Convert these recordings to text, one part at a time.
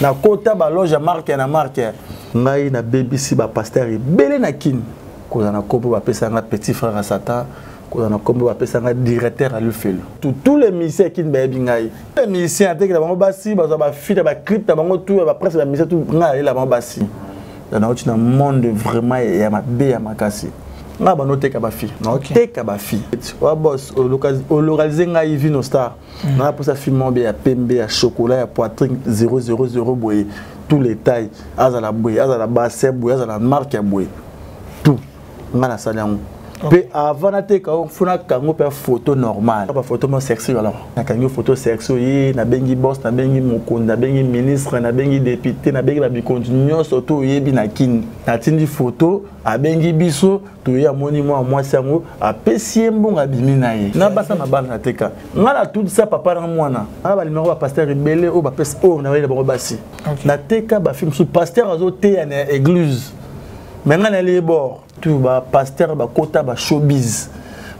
na kota ba loge marque na marque ngai na BBC ba pasteur belé na kin ko na kombo ba pesa nga petit frère à Satan ko na kombo ba pesa nga directeur à l'ufelo tous les musiciens qui ba bingai les musiciens te que ba basi ba fille ba clip ba bango tout ba presque ba musicien tout ngai la ba basi dans un monde vraiment ya mabe ya makasi nga ba noté ka ba fille noté ka ba fille wa boss au localiser ngai Vino Star na pour ça film be ya pembe ya chocolat ya poitrine 000 boy tous les tailles azala boy azala basse boy azala marque ya boy tout nga na saliango pe avant na te ka funa kango pe photo normale pas photo mo sexy alors na kango photo sexy yi na bengi boss na bengi mokonzi na bengi ministre na bengi député na bengi ba bikondi nyonso to yebi na kin na tindi photo a bengi biso to ya moni moi sango a pesie mbonga bimi na ye na basa na bana na teka ngala tout ça papa na mwana ala ba numéro ba pasteur rebelle o ba pesa o na ba ba basi na teka ba film sous pasteur azo te na église maintenant les bords tout ba pasteur ba kota ba showbiz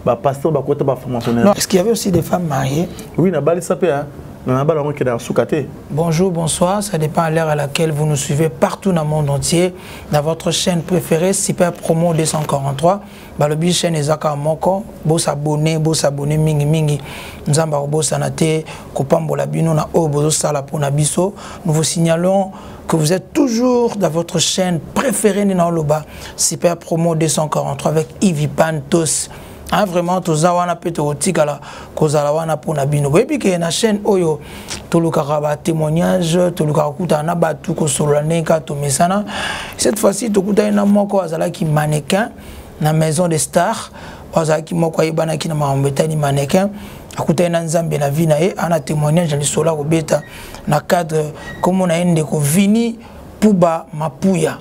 ba pasteur ba kota ba formationnaire. Non, est-ce qu'il y avait aussi des femmes mariées? Oui, na bali sapé hein. Na bali on qui dans soukate. Bonjour, bonsoir, ça dépend à l'heure à laquelle vous nous suivez partout dans le monde entier dans votre chaîne préférée Super Promo 243. Balobi chaîne ezaka moko bo s'abonner mingi nzamba bo sanate kopambola bino na obozo sala pona biso. Nous vous signalons que vous êtes toujours dans votre chaîne préférée Nina Oloba Super Promo 243 avec Yves Pantos. Hein, vraiment tous awana peto tikala kozala wana pona bino. Et puis na chaîne oyo toluka ba témoignage toluka kuta na batu ko solane ka to mesana. Cette fois-ci tokuta na moko azala ki mannequin na maison des stars azala ki moko yebana ki na mambetani mannequin akuta na nzambe na vie na ye ana témoignage ni sola ko beta na cadre comme on a ende ko vini puba mapuya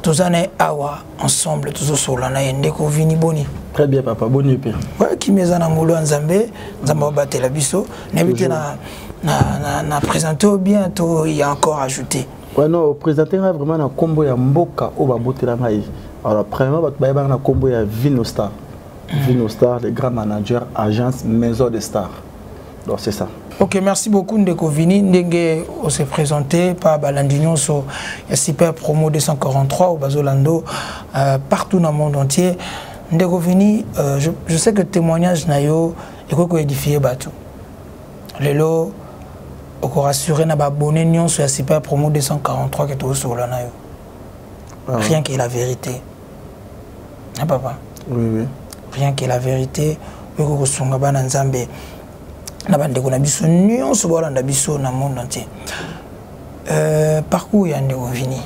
tozane awa ensemble tous sola na ende ko vini boni. Très bien papa, boni pe. Ouais qui mezana ngolo nzambe nzamba batela biso n'habite na présenter bien tout il y a encore ajouté. Ouais non, présenter vraiment na combo ya mboka o ba botela ngai. Alors premièrement ba ba na combo ya Vino Star. Vino Star, les grands managers, agence, maison de stars. Donc c'est ça. Ok, merci beaucoup Ndeko Vini. Ndenge on s'est présenté par Balandignon sur Super Promo 243 au Bazolando, partout dans le monde entier. Ndeko Vini, je sais que le témoignage nayo est quoi édifié bateau. Lelo, on rassuré na abonné nion sur Super Promo 243 qui est sur la nayo. Rien que la vérité. Ah papa. Oui oui. Rien que la vérité. Oko songa bana nzambe. Na bande ko na biso nyonso bolanda biso na monde entier. Parcours ya Ndeko Vini.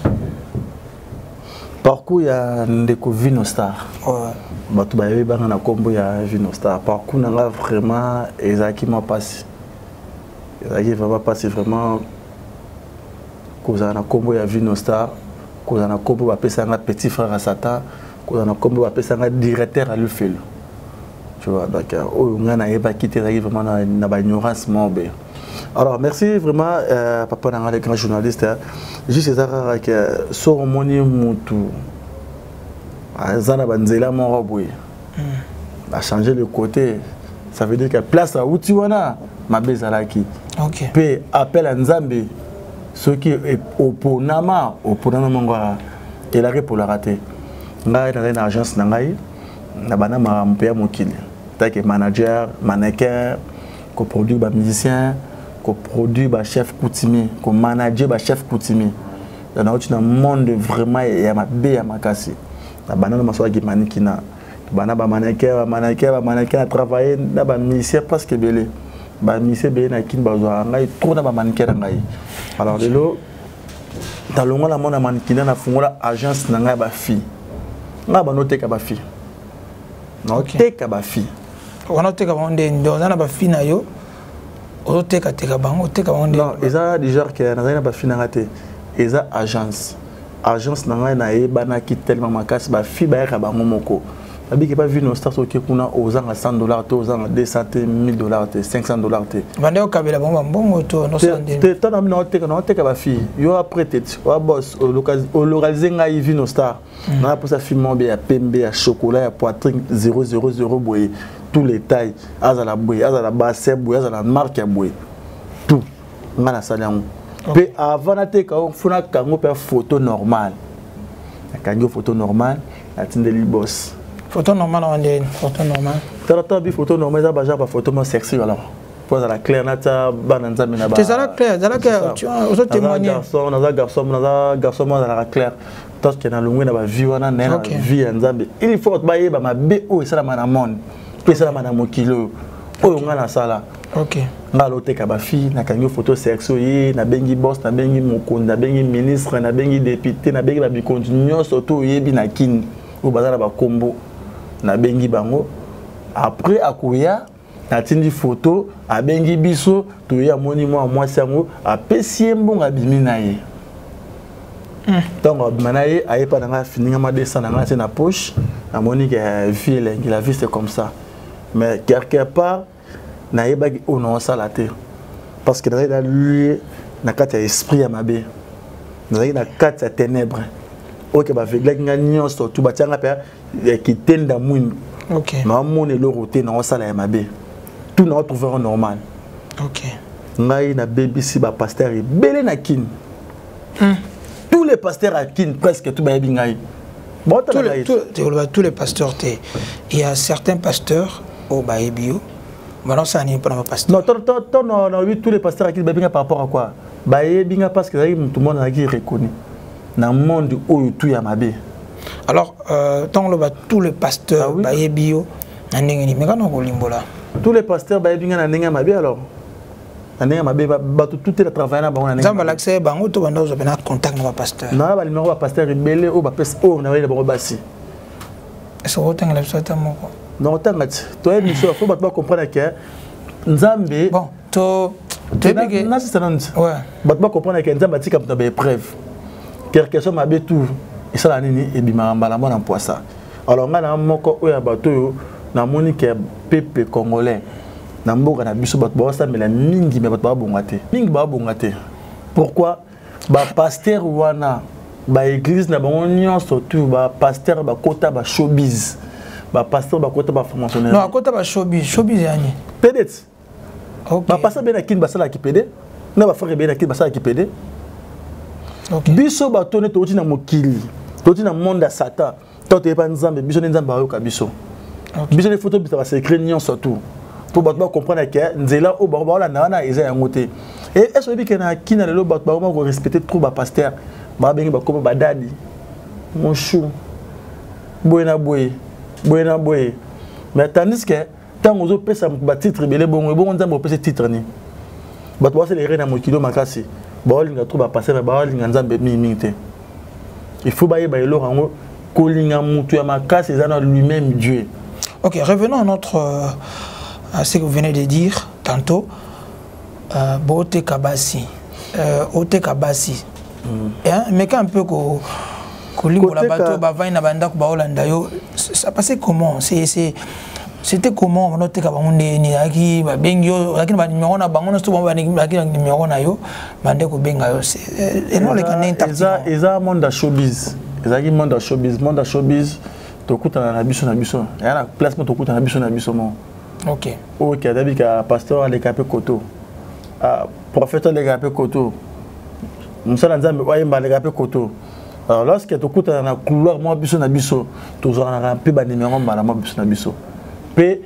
Parcours ya Ndeko Vino Star. Ouais. Batu ba yebi bana na kombo ya Vino Star. Parcours na vraiment ezaki ma passe. Ezaki vraiment passe vraiment koza na kombo ya Vino Star, koza na kombo ba pesa nga petit frère à Satan, koza na kombo ba pesa nga directeur à l'ufelo. Tu vois, donc, on a quitté vraiment dans l'ignorance. Alors, merci vraiment, papa, les grands journalistes. Juste ça, que Soromoni Moutou, Zana Banzela Moroboué, a changé le côté. Ça veut dire que place à Outiwana, ma bezalaki. Ok. Puis, appel à Nzambe, ceux qui est au Ponama, il a pour la rater. Il y a une agence Nangaï. Na bana mampea mokili que manager mannequin ko produit ba musicien ko produit ba chef coutumier ko manager ba chef coutumier dans un monde vraiment ya mabe ya makasi na bana na maso ki mannequin bana ba mannequin a travailler na ba musicien parce que belé ba musicien belé na kin bazo ngai trop na ba mannequin ngai alors lelo talonga la mona mannequin na fungola agence na ngai ba fille na ba noter ka ba fille. Non, teka ba fi. On a teka bonde ndo na ba fi na yo. O teka bango teka bonde. Non, eza déjà que na ba fi na ngate. Eza agence. Agence na ngai na ebana ki tellement makasi ba fi ba ka bango moko. Abi ke pas vu nos stars qui kuna ozanga $100 to ozanga $200,000 $500 te. Bande o kabela bongo to no sande. Te tana na teka ba fi. Yo après tête. Wa boss au localiser ngai vi nos stars. Na pour ça film ya pembe ya chocolat ya poitrine 000 boy tous les tailles azala boy azala basse boy azala marque boy tout ngana saliango Puis avant de faire une photo normale. Une photo normale, il boss. Photo normale, on dit photo normale. Tu as vu photo normale, tu as une photo sexy alors. Pour la claire, tu as la claire, tu as aussi témoigné. On a garçon dans la claire. Parce que dans le monde, vie, on a vie en Zambie. Il faut que ma BO et ça la monde. Et ça la mon kilo. Oh, on a la salle. OK. Na lote ka ba fille na kanyo photo sexuelle na bengi boss na bengi mokonda na bengi ministre na bengi député na bengi ba bikonzi nyonso to yebi na kini o bazala ba kombo na bengi bango après akoya na tindi photo a bengi biso to ya moni moi sango a pesie mbonga bimi na ye donc manaye ayepa na fininga ma descendre na na poche na moni que vie la vie c'est comme ça mais quelque part na yebaki o non sala te parce que dans lui na kati ya esprit ya mabe na kati ya ténèbres OK ba vegla nga nyonso tu ba tianga pe kitenda mwini OK ma mone le roté na sala ya mabe tout na trouver normal OK ngai na BBC ba pasteur belé na kin tous les pasteurs à kin presque tout ba yebi ngai tous les pasteurs il y a certains pasteurs au baebio. Maintenant, ça n'est pas un pasteur. Non, tous les pasteurs qui sont par rapport à quoi? Parce que tout le monde a reconnu. Dans le monde où tout est mabé. Alors, tous les pasteurs, bio, tous les pasteurs, mabé alors. Tout est travaillé dans le monde. L'accès, tout le monde a contact avec le pasteur. Non, le numéro de pasteur est belé ou on a le bassi. Est-ce que vous avez le non, tu es il faut comprendre que Nzambe bon, tu comprendre que Nzambe a comme une épreuve. Quelque chose m'a tout et ça la nini et bima mbala mona poissa. Alors ngana moko oya bato na moni que peuple congolais na mboka na biso bato ba samela mingi mais bato ba bongate. Mingi ba bongate. Pourquoi ba pasteur wana ba église na bango nyonso tout ba pasteur ba kota ba showbiz. Ba pasteur ba kota ba formationnaire. Non, kota ba showbiz yani. Peut-être. OK. Ba pasteur ben akine basala ki PD. Na ba frère ben akine basala ki PD. OK. Biso ba toné to na mokili. To na monde à Satan. To te pa nzambe biso nzambe ba yoka biso. OK. Biso les photos biso ba secret nyon surtout. Pour ba comprendre que nzela o ba la na eza ya ngote. Et est-ce que na kina le ba ba ko respecter trop ba pasteur. Ba bengi ba ko ba dadi. Mon chou. Boyna boy. Boyna boy. Mais tandis que tant aux autres pesa ba titre belé bon nzambe o pesa titre ni. Ba to c'est les reines na mokilo makasi. Ba linga trop ba passer ba linga nzambe mimité. Il faut bailler bailler l'orango kolinga mutu ya makasi ezana lui-même Dieu. OK, revenons à ce que vous venez de dire tantôt. Bote Kabasi. Ote Kabasi. Mais quand un peu ça passait comment? C'était comment? OK. OK, d'habitude pasteur les capé koto. Prophète les capé koto. Musala nzambe oyemba les capé koto. Alors lorsque tu écoutes dans la couloir moi biso na biso, tu auras rempli ba numéro mbala moi biso na biso. Pe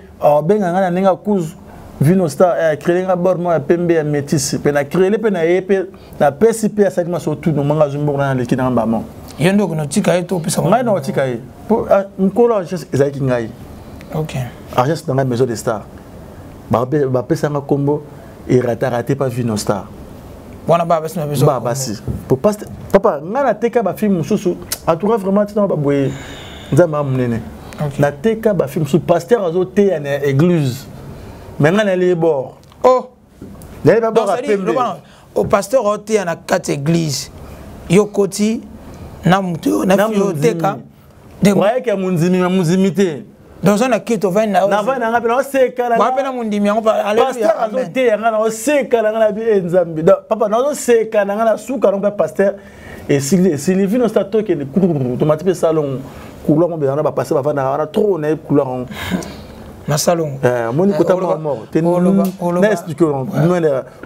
benga ngana ninga kuz vino star créer nga bord moi pembe ya métis, pe na créer pe na yepe na PCP à ma surtout no manga zumbo na leki na mbama. Yendo ko tika eto pesa ngai no tika e. Pour nkolo ezaki ngai. OK. Agence dans la maison des stars. Ba pesa nga kombo et raté pas vino star. Bona ba basi na biso. Ba basi. Pour papa ngana teka ba film mususu atura vraiment tina ba boye nzamba munene. Na teka ba film mususu pasteur azote ya na église. Mais ngana les bord. Oh. D'aller ba bord au pasteur azote ya na quatre église. Yokoti na mutu na fioteka. De voyez que munzimité. Dans un akito va na na ngapela osekala ba pena mundimi yango pasteur azote ya ngana osekala ngana bi nzambi papa na osekala ngana suka no pasteur et si vino stato que le to matipe salon couleur on ba passer ba na trop na couleur na salon moni kota mort te na expliquer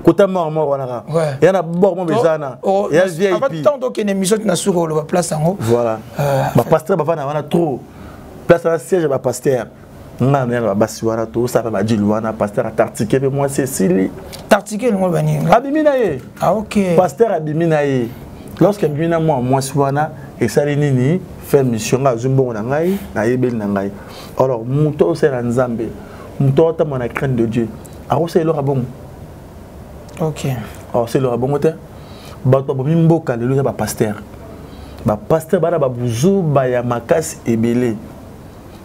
kota mort wana ya na bord mo bezana ya VIP avant tant donc une émission na sur le place en haut voilà ba pasteur ba vana wana trop place na siège ba pasteur na na basi wana to ça ba djil wana pasteur tartiqué pe moi Cécile tartiqué le mo bani abimina ye ah OK pasteur abimina ye lorsque abimina moi wana et ça nini faire mission à Zumbo na ngai na yebeli na ngai alors muto c'est la nzambe muto ta mona crainte de Dieu alors c'est le rabon OK alors c'est le rabon te ba to bomi mboka lelo ya ba pasteur bana ba buzu ba ya makasi ebele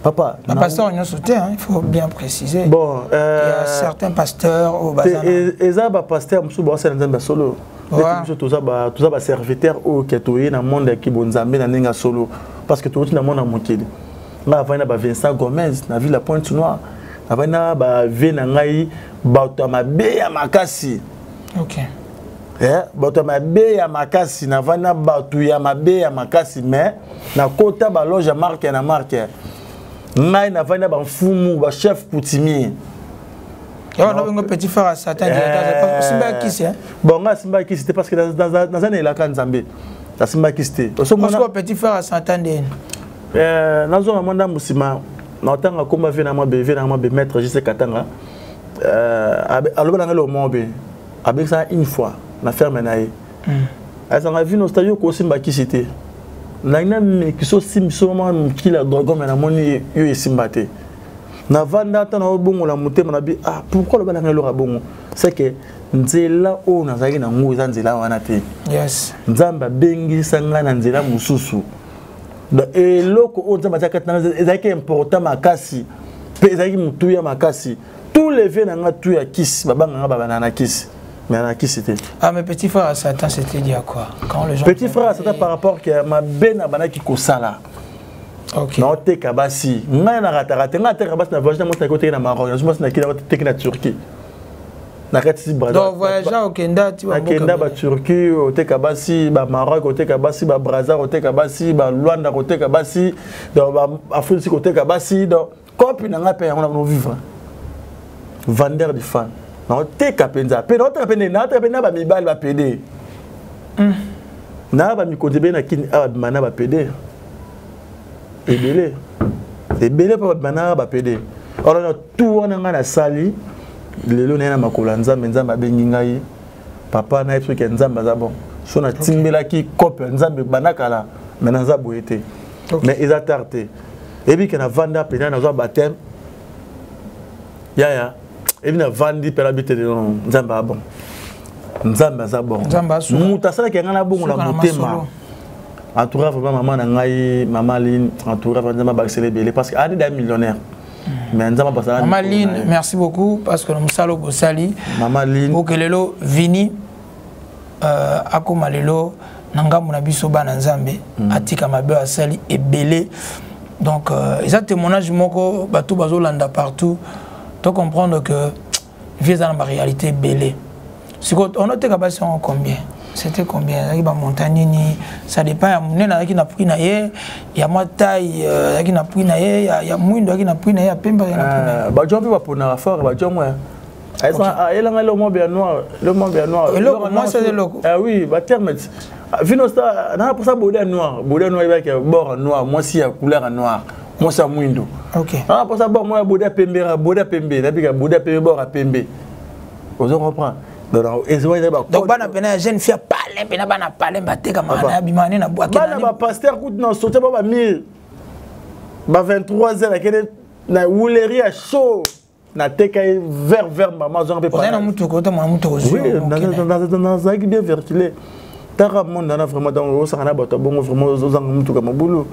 papa la pasteur on sauté il faut bien préciser bon il y a certains pasteurs au bazar et ça ba pasteur musu ba c'est nzambe solo tout ça ba serviteur au ketoye na monde ki bonzambe na ninga solo parce que tout na monde na mokili nga va na ba Vincent Gomez na ville la Pointe-Noire na na ba ve na ngai ba to mabe ya makasi OK ba to mabe ya makasi na va na ba to ya mabe ya makasi mais na kota ba loge marque na marque ngai na va na ba mfumu ba chef coutumier. Il y a un petit frère à Satan Simba Kisi. Bon, Simba Kisi, c'était parce que dans un élacan Zambé, la Simba Kisi. Pourquoi petit frère à Satan Dans un monde musulman, dans tant que comme vient à moi maître juste Katanga, alors dans le monde, avec ça une fois, la ferme naïe. Elle s'en a vu nos stagiaires qu'on Simba Kisi. L'année qui sont simplement qui la drogue mais la monnaie est Simbate. Na vanda ta na bongo la mutema na bi ah pourquoi le bana ngelo rabongo c'est que nzela o na zaki na nguza nzela wana te yes nzamba bengi sanga na nzela mususu da eloko o nzamba zaka na ezaki important makasi pe ezaki mutu ya makasi tous les vieux na ngatu ya kisi babanga baba na kisi mais na kisi te ah mais petit frère à Satan c'était dit à quoi quand les gens petit frère à Satan par rapport que ma bena bana ki kosala. OK. Non, te kabasi. Nga na ratarate nga te kabasi na voyage mo ta côté na Maroc. Je pense na kila te na Turquie. Na kati Brazil. Donc voyage au Kenda tu vas Kenda ba Turquie, au te kabasi, ba Maroc, au te kabasi, ba Brazza, au te kabasi, ba Luanda, au te kabasi, donc ba Afrique au te kabasi, donc copie na nga pe on va vivre. Vendeur de fans. Non te kapenza. Pe non te kapena ba mibal ba PD. Na ba mi kodebe na kin mana ba PD. Ebele pa bana ba PD. Alors tout on nga na sali lelo na makola nzambe nzambe bengi ngai papa na yesu ke nzambe za bon so na timbela ki kope nzambe banakala mais na za boyete mais ils attardé et puis que na vanda pena na zo baptême ya et puis na vandi pela bité de nzambe bon nzambe za bon muta sala ke ngana bongo na motema entouré vraiment maman na ngai maman Line entouré vraiment ba célébrer parce que a des millionnaires mais nzamba basala maman Line merci beaucoup parce que nous salo bosali maman Line okelelo vini akoma lelo nanga mona biso bana nzambe atika mabe asali ebele donc ils ont témoignage moko bato bazolanda partout to comprendre que vie dans la réalité belé si on a été capable de combien. C'était combien? Il y a montagne, ça dépend. Il y a qui n'a pris naïe, il y a ma taille, il y a qui n'a pris naïe, il y a moins qui n'a pris naïe, il y a pemba qui n'a pris naïe. Bah je vais pour na fort, bah je moi. Elle a le mot bien noir, le mot bien noir. Moi c'est le loco. Ah oui, bah terme. Vinosta, n'a pas ça boudet noir avec bord noir, moi si à couleur noir. Moi c'est mouindo. OK. Ah pour ça bord moi boudet pembe, depuis que boudet pembe bord à pembe. Vous comprenez? Donc bana pena jeune fille parler pena bana parler bateka mana bimane na bois bana ba pasteur coûte non sauter ba 1000 ba 23h akene na wuleri à chaud na teka vers maman zo pas na mutu ko ta mutu ko oui dans ça qui bien vertilé tara monde na vraiment dans o sakana bato bongo vraiment zo zanga mutu ka mabulu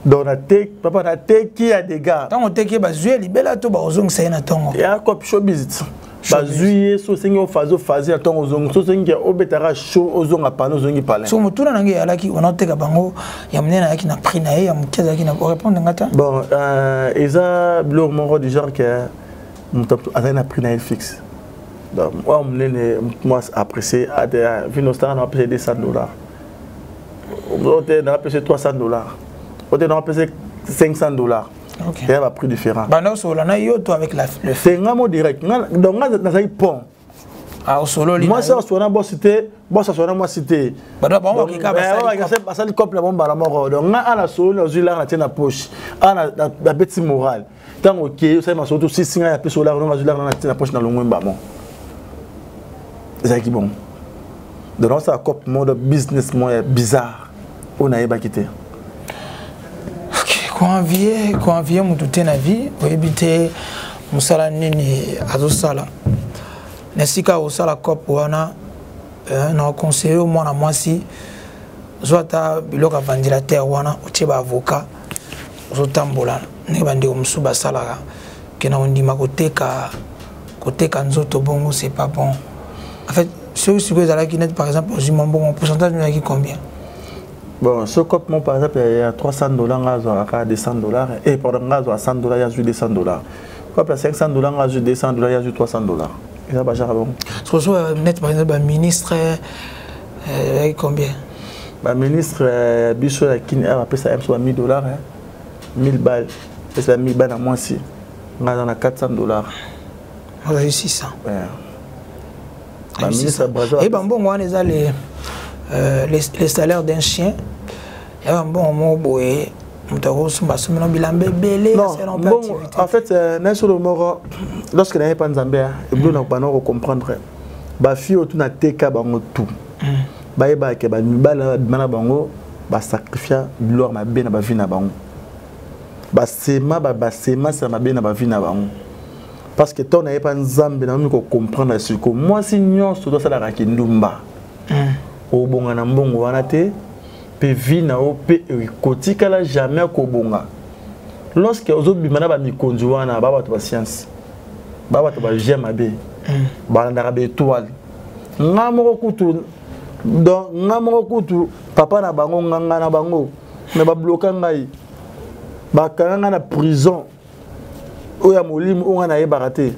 donc na tek papa na tek qui a des gars tant on teki ba zué libela to ba ozong sai na tongo ya cop show visit bazuye so sengi ofazo fazi atongo ozongo so sengi obetara show ozonga pano ozongi pale so mutuna nange alaki onateka bango ya mnena yaki na prix na ye ya mukeza yaki na répondre ngata bon eza blog moko du genre que mutap azana prix na fixe donc moi moi apprécié à Vinostar on a payé $200 on a payé $300 on a payé $500 Il y a un prix différent. Bah non, solo na yo toi avec le fait. C'est un mot direct. Donc dans un pont. Ah au solo moi ça soit na boss cité, boss soit na moi cité. Bah non, bon qui ba ça couple bon ba la mort. Donc na la solo na zula na tena poche. Ana la petit moral. Tant OK, ça m'a surtout 6 ans ya pe solo na zula na tena poche na longwemba bon. C'est qui bon. Donc ça couple mode business moi bizarre. On a pas quitté. Convier mutu na vie oyebite musala nini azosala nesika osala cop wana na conseiller au mwana mwasi zwata biloka ventilateur wana otie ba avocat ozotambola ne bandi omusu basalaka kena ondima koteka nzoto bongo c'est pas bon en fait ceux qui sont qui net par exemple au bon pourcentage qui combien. Bon, ce cop, par exemple, il y a $300, il y a $200, et pendant $100, il y a $200. Cop, il y a $500, il y a $200, il y a $300. Et ça, c'est bon. Ce que net, par exemple, le ministre, combien? Le ministre, Bissot, il a payé ça $1,000, 1000 balles. Et c'est 1000 balles à moi aussi. On a $400. On a eu 600. Ouais. Le ministre, et bon, on a les salaires d'un chien. Il y a un bon mot, non, bon, en fait, lorsque n'y a pas de Zambie, il faut comprendre. Les filles ont tout. Les sacrifier leur vie na bango. Parce que toi n'avais pas de Zambie, on peut comprendre ce que moi si nous sommes ça la kindumba. Au bon anambongo wanate pe vina o pe kotikala jamais ko bonga lorsque aux autres bimana ba mikonzi wana ba bato ba science ba bato ba jema be ba ndara be étoile ngamoko kutu donc ngamoko kutu papa na bango nganga na bango me ba bloquer ngai ba kanga na prison oya molimi onga na yebakate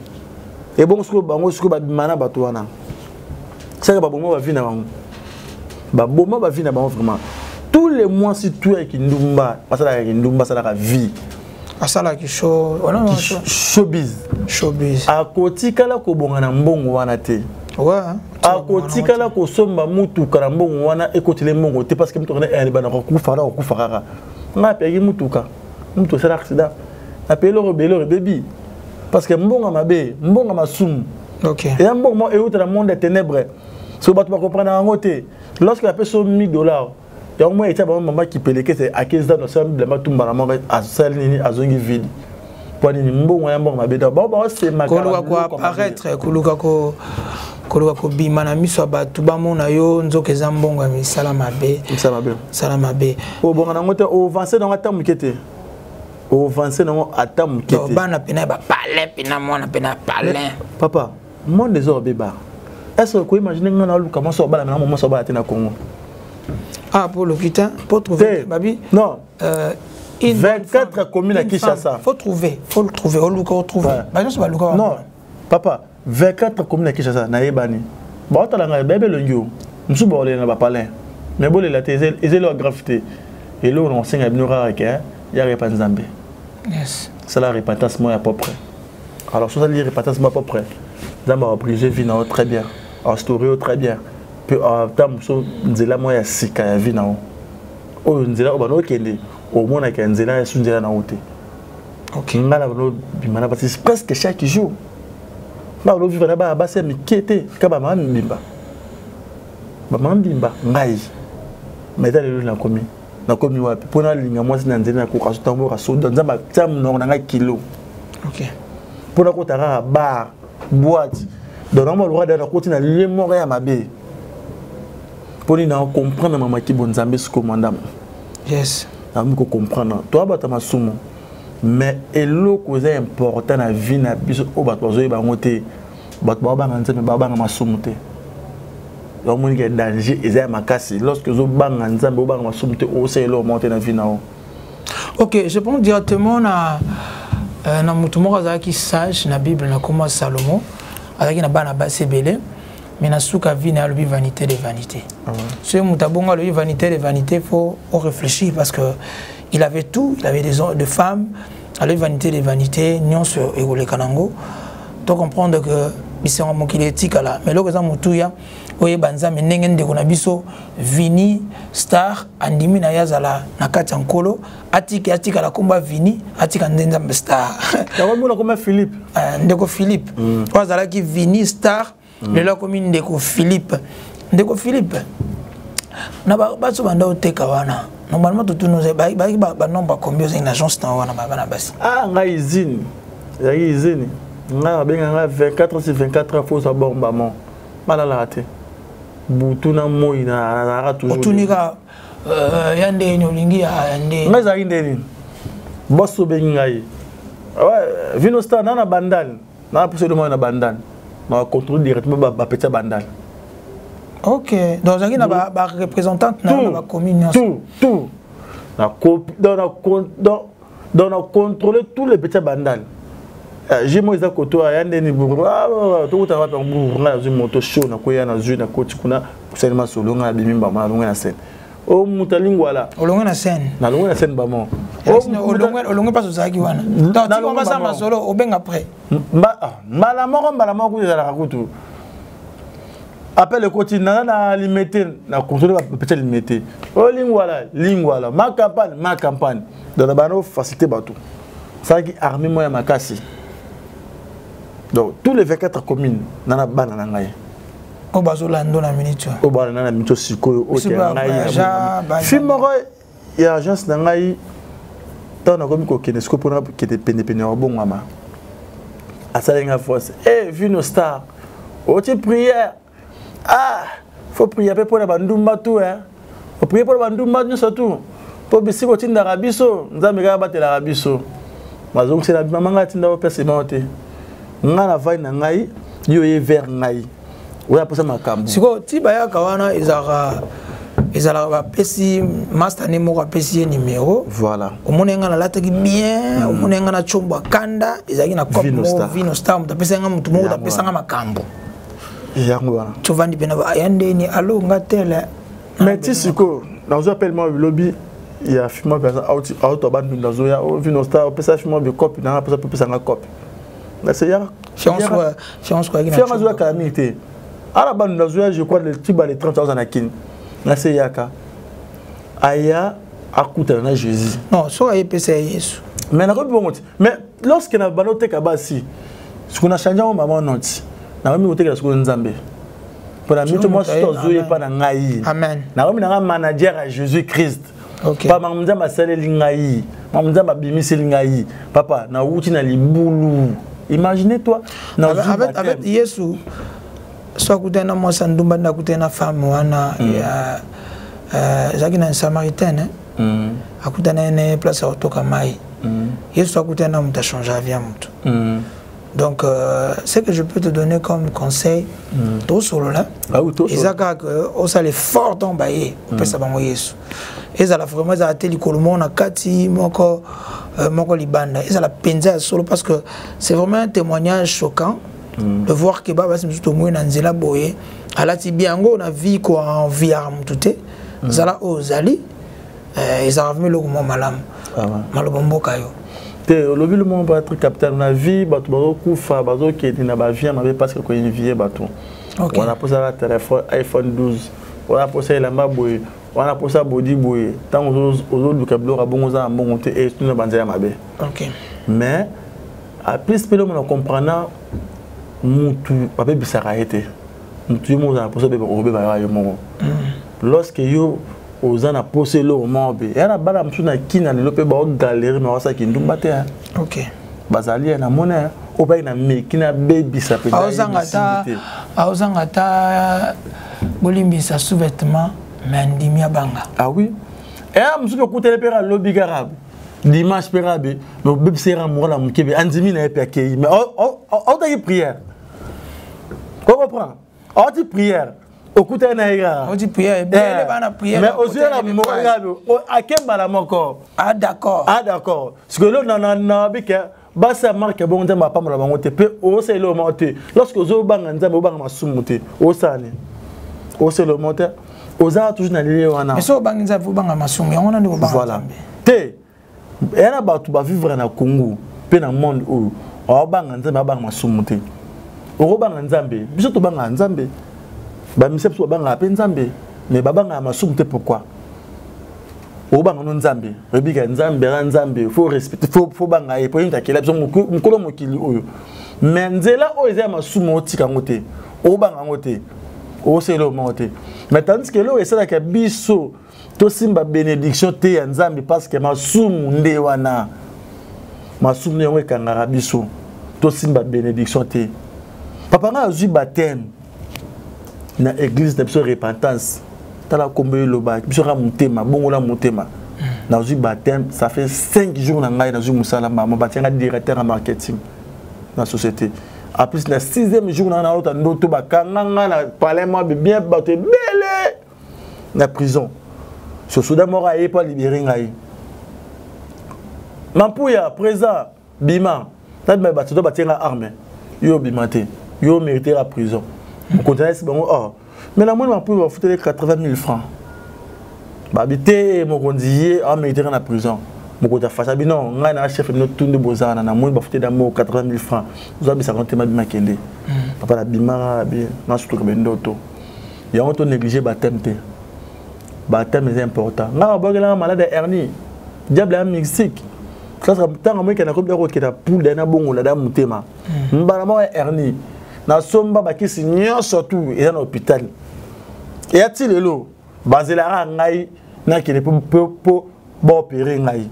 et bon ce que bango ce que ba bimana bato wana c'est que ba bongo ba vina bango Boma va vivre vraiment. Tous les mois, si tu es qui ndumba, parce que ndumba ça la vie. Ah ça là qui show, showbiz. Showbiz. A côté kala ko bongana mbongo wana te. Ouais. A côté kala ko somba mutu kala mbongo wana écoute les mbongo te parce que mutu kana ene bana ko fara ko fara. Na pegi mutuka. Mutu c'est l'accident. Appelé le baby. Parce que mbongo mabe, mbongo masum. OK. Et mbongo et autre dans le monde des ténèbres. Ce que tu vas comprendre en côté. Lorsque la personne $1000, il y a au moins un maman qui peut les caisser à 15 ans, nous sommes tout maman à celle à zone vide. Pour une bonne un bon ma béda. Bon, c'est ma quoi apparaître, Koloko Bimanami soit battu, Bamona yo, Nzoke Zambongo, Salamabe. Salamabe. Au bon, on va avancer dans la terme qui était. Au avancer dans la terme qui était. Bana pena palin, pena mona pena palin. Papa, mon désordre béba. Est-ce que vous imaginez comment ça va au Congo? Ah, pour le quitter, pour trouver, Babi? Non. 24 communes à Kinshasa. Faut le trouver. Non, papa, 24 communes à Kinshasa, Naïbani. Bon, tu as bébé le yo. Nous sommes allés pas palin. Mais bon, la thèse, ils ont graffité. Et là, on enseigne à Binoura, il y a répandu Zambé. Yes. C'est la repentance, moi, à peu près. Alors, si vous avez repentance, moi, à peu près. Zambé a obligé, vie très bien. Instauré très bien. Puis en temps nzela moya sika ya vie nao. O nzela o bano kende au moins na nzela su nzela na ote. OK. Ngala bano bimana parce presque chaque jour. Ba lo vivre ba ba se mikete ka ba mambimba. Ba mambimba ngai. Mais dale na komi. Na komi wapi pona linga mwasi na nzela ko kaso tambo ka so dans ba tam no na kilo. OK. Pona ko tara bar boîte. Donc, on a le droit de continuer à lire mon rêve à ma baie. Pour nous comprendre maman qui bon Zambé ce commandant. Yes. On peut comprendre. Toi, tu as sumo. Mais l'eau qui est important dans la vie, na biso au bateau et bangoté. Bateau banganze mais baba na sumuté. Donc mon il danger et ça makasi. Lorsque zo banganze mais baba na sumuté au c'est l'eau monter dans vie nao. OK, je prends directement na mutumo qui sage na Bible na comment Salomon. Avec une bonne base belé, mais na souka vie na le vanité de vanité. Ce mutabonga le vanité de vanité, faut réfléchir parce que il avait tout, il avait des femmes, allez vanité des vanités nion sur Egole Kanango to comprendre que bisengo mokili etikala mais loko za mutuya oye banza menenge ndeko na biso Vini Star andimi na yazala na kati ya nkolo atika la komba Vini atika ndenza Star yakomona comme Philippe ndeko Philippe wazala ki Vini Star lelo komi ndeko Philippe na baso banda oteka wana normalement tout nous ba nombre combien une agence dans wana ba basi nga izini ya izini nga benga 24 sur 24 fois ça bomba mon malala te butuna moi na toujours otunika yande nyolingi yande nga za indeni bosso bengai ouais Vino Star na bandal na pousser de moi na bandal na contrôle directement ba petit bandal. Ok, donc il y a une représentante dans la commune. Tout. On a contrôlé tous les petits bandals. J'ai moi à côté, il y a des bourgeois, tout à l'heure, on a moto show, on a un côté, on a seulement solo, on a des mimba, on a une scène. Oh, Moutalingwala. On a une scène. On a une scène, maman. On passe aux Aguiwana. Donc, on passe à ma solo, au ben après. Malamor, vous allez raconter. Après le quotidien, on a limité, on a contrôlé la petite limité. Oh, lingwala, ma campagne. Dans la banane, facilité bateau. Ça qui armé moi à ma casse. Donc, tous les 24 communes, on a banane. Au bazolando na minute. Au bazolando na minute siko. Au Fimoro, il y a agence nangai. Tant on a comme que Nesco pour que des pénépénés au bon maman. À ça force. Eh, Vino Star. Oh, tu prière. Ah, faut prier pour la bandumba tout hein. Faut prier pour la bandumba nous surtout. Pour bisi ko tinda rabiso, nzambe ka batela la rabiso. Mazong c'est la maman tinda au pese monte. Ngana vai na ngai, yo ye vers ngai. Oya posa makambu. Siko tibaya kawana ezala ba pesi master ni moko pesi numéro. Voilà. Omonenga na lataki bien, omonenga na chombo kanda, ezaki na cop Vino Star, mutapesa nga mutu moko tapesa nga makambu. Tu vas dire que allo ngatele mais tu sais que dans un appel moi lobby il y a film par exemple auto band dans zoya Vino Star peut ça film de copie na peut ça nga copie là c'est ya fiance quoi fiance zoya calamité à la bande dans zoya je crois le type les 30 ans à kin là c'est ya ka aya akuta na Jésus non so ay pesa Yesu mais na ko bon mais lorsque na banote kabasi ce qu'on a changé au maman noti na wami oteka siko nzambe pour amito moi sozoye pa na ngai amen na wami na manager à Jésus Christ OK pa mamza masale lingai mamza babimisi lingai papa na uti na libulu imaginez toi na avec Yesu soit kutena moi sandumba na kutena femme wana ya zaki na samaritaine akutana ne place otoka mai Yesu akutena muta changer avion mutu donc, ce que je peux te donner comme conseil, tout solo là, Isaka que osa les forts tombaye, on peut savoir Yesu. Et ça la vraiment ça a été l'icolomo na kati moko libanda. Et ça la penza solo parce que c'est vraiment un témoignage choquant de voir que baba c'est tout moins nanzela boye. Ala ti biango on a vie quoi en vie arme tout est. Zala ozali ils ont remis le moment malam. Malobombo kayo. Le but monde va être capitaine na vie bato bazo kufa bazo kedi na ba vie mabe parce que ko une vie bato on a posé la téléphone iPhone 12 on a posé la maboy on a posé body boy tant aux autres vocabulaire bon za bon monter et tout na banza mabe OK mais à plus pelo on comprendre mutu babe bisara été mutu mo za posé bebe obe ba yo mo lorsque yo aux ana posé le mombe et na bala mtu na kina le pe ba galerie mais ça ki ndumba te OK bazali na mona o ba na mekina baby ça peut aozangata bolimbi sa sous-vêtement mais ndimia banga ah oui et mtu pe kutele pe lobby garabe dimanche pe rabe mais baby sera mo la mkebe andimi na pe akei mais on ta prière comprends on dit prière okuta na ira on dit prière bien bana prière mais aux yeux la morabe akemba la moko d'accord parce que là na bika basa marque bon nzamba pa mola bango te pe o c'est le monter lorsque zo banga nzamba banga masumu te o sane o c'est le monter aux a toujours na lile wana mais so banga nzamba banga masumu on a ndiko banga voilà te et na bato ba vivre na Congo pe na monde où o banga nzambe ba masumu te o banga nzambe biso to banga nzambe ba misep so banga pe nzambe mais ba banga masumu te pourquoi o banga no nzambe rebika nzambe ra nzambe faut respecter faut banga e po inta kila biso mukolo mokili oyo mais nzela o eza masumu otika ngote o banga ngote o selo mote mais tandis que lo esala ka biso to simba bénédiction te ya nzambe parce que masumu nde wana masumu yango ekangaka biso to simba bénédiction te papa nga azwi baptême na église na biso repentance tala kombe loba biso ka mutema bongola mutema na azwi baptême ça fait 5 jours na ngai na azwi musala mama batianga directeur en marketing na société en plus na 6e jour na autre ndoto bakanganga na parlement bien bato belé na prison ce soudain mort a pas libéré ngai Mampuya présent bima tad me bato batianga arme yo bimate yo mérité la prison on continue c'est bon oh mais la moindre Mampuya va foutre 80 000 francs ba bité mo kondier a mérité la prison mo ko ta fasa bi non ngai na chef no tunde bozana na moindre va foutre d'amo 80 000 francs vous avez 50 ma bima kende papa la bima bi na surtout que ndoto ya on to négliger baptême te baptême est important nga ba la malade hernie diable à Mexique ça sera tant moi qui na ko beko ki ta poule na bongo la da mutema mbala mo hernie na somba ba ki sinyo surtout et dans l'hôpital et a-t-il lelo bazela ngai na ki ne po opérer ngai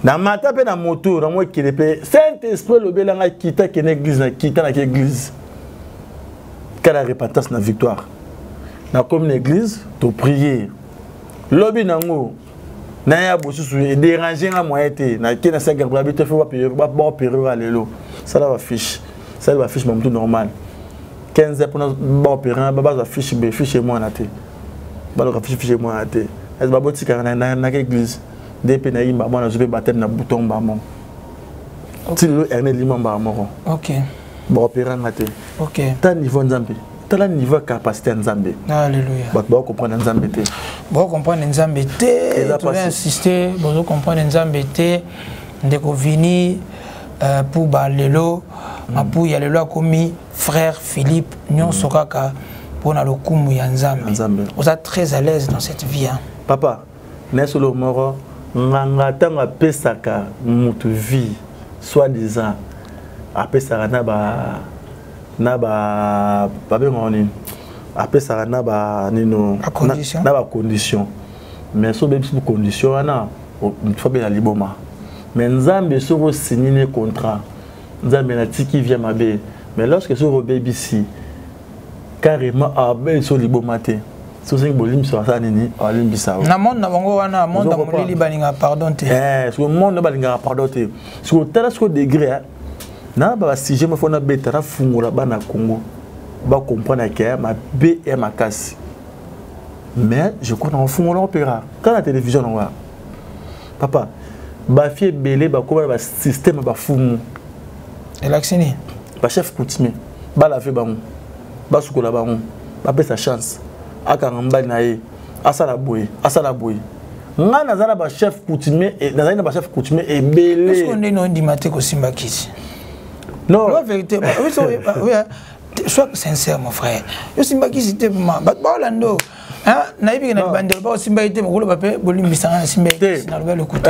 na mata pe na moto na moi qui ne pe Saint-Esprit le bela ngai kita ki na église na kita na église la repentance na victoire na comme une église to prier lobby nango na ya bosusu et déranger nga moyete na ki na 5 heures te faut pas opérer lelo ça la fiche ça va fiche même tout normal 15 heures pour ba opérer ba ba fiche be fiche moi na te ba lo fiche moi na te est ba boti ka na église depuis na yimba moi na je vais battre na bouton ba mon ti lo erne limamba moko OK ba opérer na te OK ta niveau nzambe ta niveau capacité nzambe alléluia ba comprendre nzambe te bon comprendre nzambe te tu vas insister bon comprendre nzambe te ndeko vini pour ba lelo mapu ya lelo akomi frère Philippe nyon sokaka pour na lokumu ya nzambe vous êtes très à l'aise dans cette vie hein? Papa nesolo moro nganga tanga pesaka mutu vie soi-disant apesaka na ba ngoni apesaka na ba nino na ba condition mais so be condition ana faut bien liboma mais nzambe soko signer contrat nzambe na tiki vient mabe mais lorsque so baby si carrément abe so liboma te so sing bolim so ça nini alim bisao na monde na bango wana monde molili balinga pardon te so monde balinga pardon te so tala so degré na ba si je me fona beta na fungola bana Congo ba comprendre que ma B est ma casse mais je crois dans fungola opéra quand la télévision on va papa ba fie belé ba ko ba système ba fumu elaxini ba chef coutumier ba laver bango ba sukola bango ba pesa chance aka ngamba na ye asala boy nga nazala ba chef coutumier et nazala ba chef coutumier et belé est-ce qu'on est non dimate ko simba kiti non la vérité oui sois sincère mon frère yo simba kiti te ma ba lando hein na ibi na bandelo ba simba ite mo ko ba pe bolimbisanga na simba ite na le kutu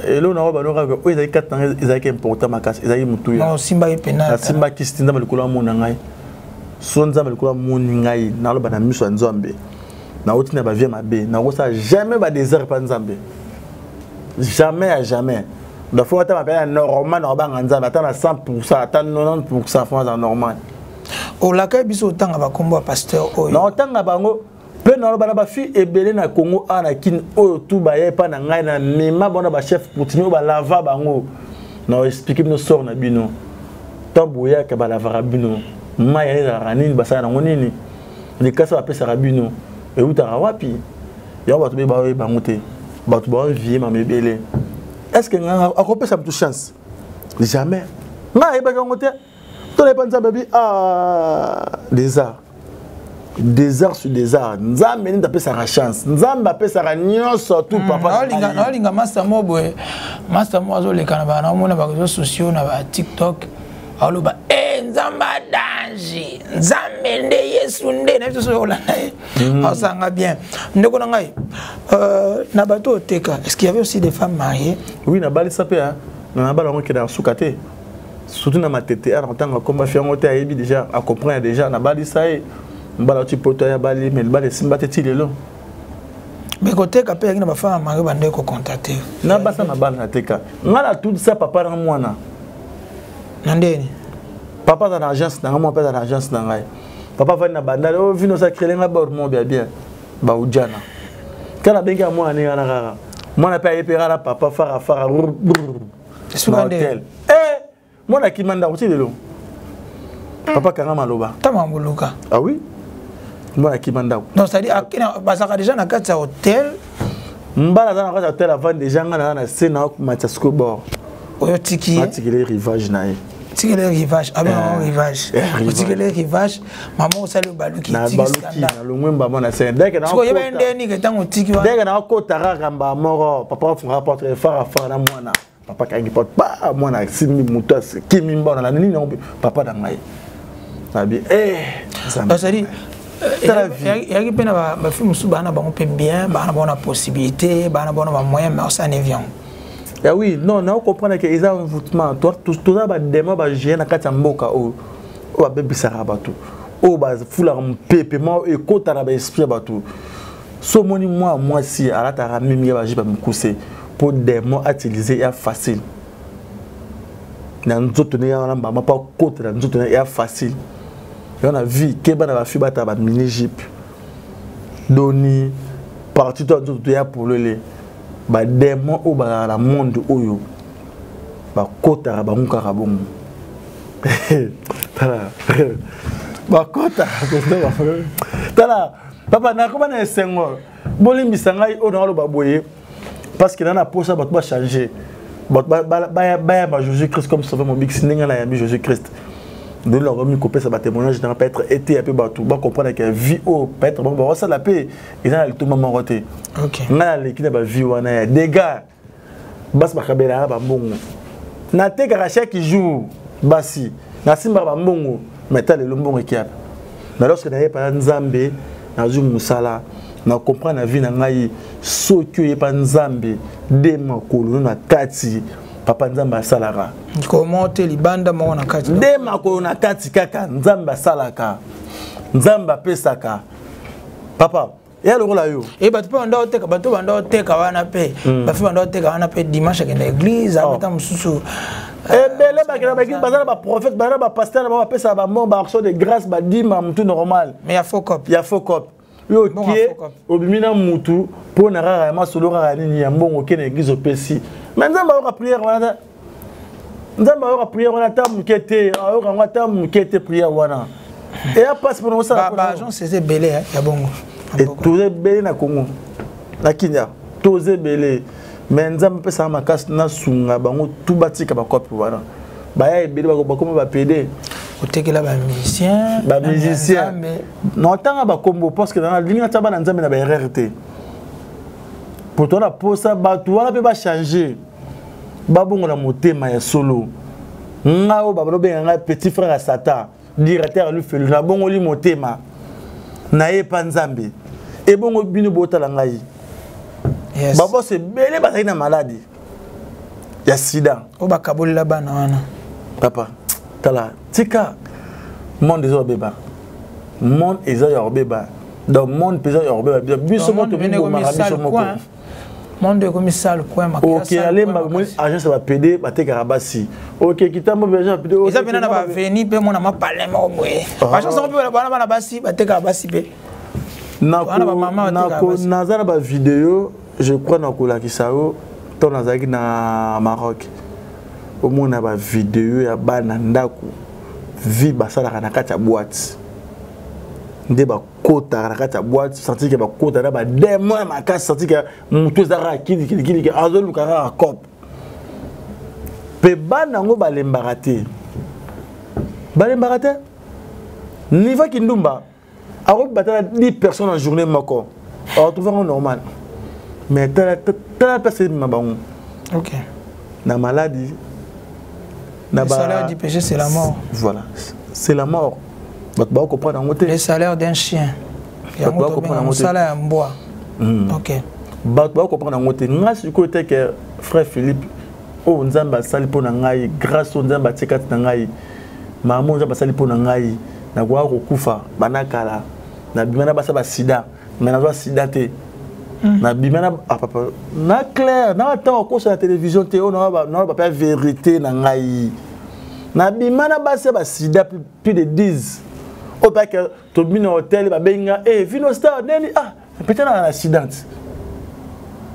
et là on va voir que ils avaient 4 ans ils avaient important ma casse ils avaient mutu non simba ipena simba kiti ndama likolo mona ngai sonza likolo moni ngai na lo bana miso nzambe na otina ba vie mabe na ko ça jamais ba désert pa nzambe jamais la fois tu m'appelles normal on va nzambe attends à 100% attends 90% fois normal o la ka biso tanga ba kombo pasteur oyo non tanga bango pe na bana ba fi ebele na Congo ana kin oyo tu ba ye pa na ngai na mema bona ba chef coutumier ba lava bango na expliquer no sort na bino tamboya ka ba lava bino maya ya ranini basala na ngonini ni kasa ba pesa rabino e utara wapi ya ba to be ba bango te ba to ba vie ma mebele est-ce que nga akopé ça me chance jamais nga e ba ngote to le panza baby des arts des arts sur des arts. Nzambe ni tapé sa chance. Nzambe apé sa nyonso tout papa. Na linga master mo boy. Master mo azo le kana ba na mona ba réseaux sociaux na ba TikTok. Aloba nzamba danger. Nzambe nde Yesu nde na biso so la na. Asanga bien. Ndeko na ngai. Na bato teka. Est-ce qu'il y avait aussi des femmes mariées? Oui, na bali sapé hein. Na bala on qui dans soukate. Surtout dans ma tête, en tant que combat fier monter à Ebi déjà à comprendre déjà na bali ça est. Mbala tu poto ya bali mais bali simba teti lelo mais côté ka pe na ba femme mari bande ko contacter na basa na bala na teka ngala tout ça papa na mwana na ndeni papa dans l'agence na moi papa dans l'agence na ngai papa va na banda o vino sa créer nga bord mon bien ba ujana kana benga mwana ni na kaka mwana pa epera la papa fara hotel mwana kimanda uti lelo papa kanga maloba tamambuluka ah oui moi qui manda non c'est-à-dire basaka déjà na kati ya hôtel mbala dans la hôtel avant déjà na scène na matasco bord oyo tiki les rivages na e tiki les rivages ah ben rivage tiki les rivages maman ça le baluki na baluki na longwemba mona scène dès que na ko yeba ndeni ke tango tiki wa dès que na ko taraka mba moro papa fera porter fara na mwana papa kangi porte pas mwana simi mutas kimi mbona la nini papa na ngai sabi ça dit il y a qui peine à film sous bana bon peut bien bana bonne possibilité bana bonne moyen mais ça ne vient ah oui non on comprend que ils ont un voûtement toi tout ça ba demo ba gien na kati mboka o ba bebisara bato o ba fula mpepe mo e kota na ba esprit bato so moni moi si ala ta mimi ba jiba mkuse pour demo utiliser ya facile na nzoto ne ya na ba pa kota na nzoto ne ya facile. On a vu que la fille bata ba mini jeep doni partout tout ya pour le ba démon au ba la monde oyo ba kota ba muka rabon tala ba kota tala papa na ko na sengo bolimbi sangai o na lo ba boye parce que na posa ba changer ba Jésus Christ comme sauveur mon big singa na ya Jésus Christ. De leur remis couper ça témoignage n'a pas être été un peu bateau ba comprendre que vie au peut-être bon ça la paix ils ont tout maman roté OK na l'équipe ba vie wana des gars bas ba kabela ba mbongo na te ka chaque jour basi na simba ba mbongo mettre le mbongo ekiana na lorsque na pas nzambe na zu musala na comprendre la vie na ngai so que y pas nzambe de makolo na kati papa nzamba salara comment te libanda mo na kati de makolo na kati kaka nzamba salaka nzamba pesaka papa ya lokola yo e bato pe ndo teka bato bando teka wana pe ba fi bando teka wana pe dimanche ke na église abeta mususu bele ba kena ba église bazala ba prophète ba pasteur ba pesa ba mon ba action de grâce ba dima mutu normal mais ya faux cop yo qui obimina mutu po na rara ma solo rara nini ya mbongo ke na église opesi mais nzamba yo prière wana nzamba yo prière wana ta mukete yo ngwa ta mukete prière wana et ya passe pour ça ba Jean c'est belé ya bongo et tous belé na Congo na Kenya tous belé mais nzamba pesa makasi na sunga bango tout batika ba kopi wana ba ya belé ba comme ba PD otekela ba musicien non tanga ba kombo parce que dans la ligne ta ba na nzamba na ba RRT pour toi la posa ba tu wana pe ba changer ba bongo na motema ya solo ngao ba robe nga petit frère à Satan directeur lui fait na bongo li motema na ye pa nzambe e bongo bino botala ngai yes ba boss belé ba na maladie ya sida o ba kabolela bana wana papa tala tika monde des obeba monde des obeba dans monde pesa obeba biso moto bingo marabiso moko monde comme ça le coin OK allez ma agence va PD ba te karabasi OK kitambo beja PD ils a na ba venir pe mona ma parler mo boye agence on peut bana basi ba te karabasi pe na nazara ba vidéo je crois na ko la kisao to nazaki na Maroc au monde ba vidéo ya bana ndako vi basala na kati ya boîte nde ba kota na kati ya boîte sentir que ba kota na ba démon makasi sentir que mutu zara kili azolu kara cop pe bana ngo balembaka te niveau kindumba Alors, 10 personnes en journée, on trouve normal. Mais t'as passé ma banque. Ok. La maladie. Le salaire du péché, c'est la mort. Voilà. C'est la mort. Le salaire d'un chien. Il y a un salaire en bois. Ok. Que frère Philippe, oh, Nzamba sali po nangai, grâce au Nzamba tsekati nangai, maman Nzamba sali po nangai, na kwa kokufa, banakala, na bimana basa ba sida, mais na doit sida te. Na bimana papa, na clair, na attend ko sur la télévision te, on na pas vérité nangai. Na bimana basa ba sida plus de 10. Au pas que to bino hôtel ba benga, eh vino star neni ah, peut-être un accident.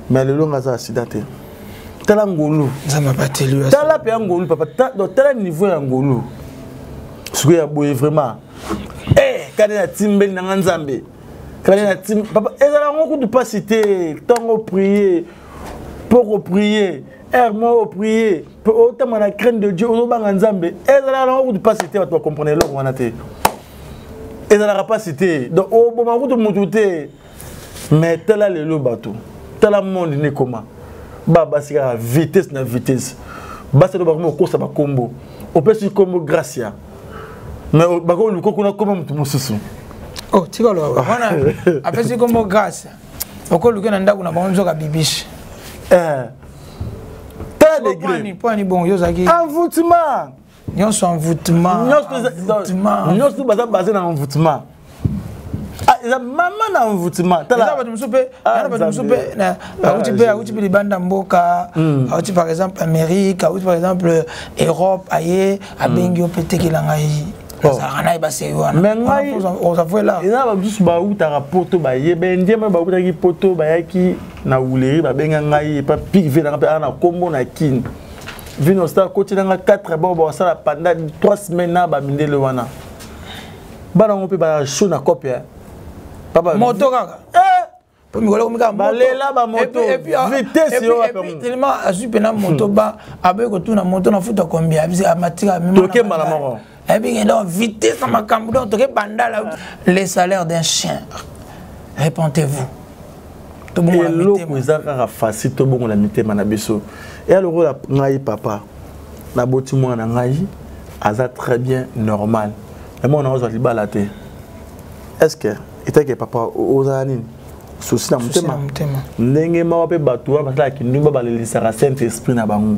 Mais le long a accident. Tala ngolu nzamba batelu tala pe ngolu papa donc tala niveau ya ngolu ce que boye vraiment quand na timbe na nzambe quand na tim papa ezala ngoko de pas citer tango prier pour prier ermo prier pour autant na crainte de Dieu au banga nzambe ezala ngoko de pas citer tu comprendre le wana te ezala pas citer donc au bon ngoko de mututé mais tala le lo bateau tala monde ne comment Baba c'est la vitesse na vitesse. Basta ba ko kosa ba combo. O pesi combo gracia. Mais ba ko lu ko kuna comme mutu mususu. Oh, tikolo wana. Apesi combo gracia. O ko lu ke na ndaku na ba nzo ka bibishi. Ta degré. Point ni bon yozaki. Envoûtement. Nyonso envoûtement. Nyonso basé na envoûtement. Ah, maman na envoûtement. Tala ba tumsupe, ana ba tumsupe na auti pe libanda mboka, auti par exemple Amérique, auti par exemple Europe, aye abengi opete kilangai. Ça na ba se wana. Mais ngai on ça fait là. Ina ba bisu ba uta rapporto ba ye ben ndema ba uta ki poto ba yaki na uleri ba benga ngai pa pique na pa na kombo na kin. Vino star coach na 4 bon ça pendant 3 semaines na ba mindele wana. Ba na ngope ba show na copie. Moto kaka pour mi ko mika balela ba moto vitesse yo ape tellement asupena moto ba abe ko tuna moto na futa combien abisi amatika mema toke mala moko et puis donc vitesse na makambo donc toke bandala les salaires d'un chien répondez-vous to bon la mitema ezaka facile to bon la mitema na biso et alors la ngai papa na boti mwana ngai aza très bien normal et moi on a osali balate est-ce que et que papa ozani souci na mutema ndenge ma pe batua parce que ndimba balelisa Saint Esprit na bangu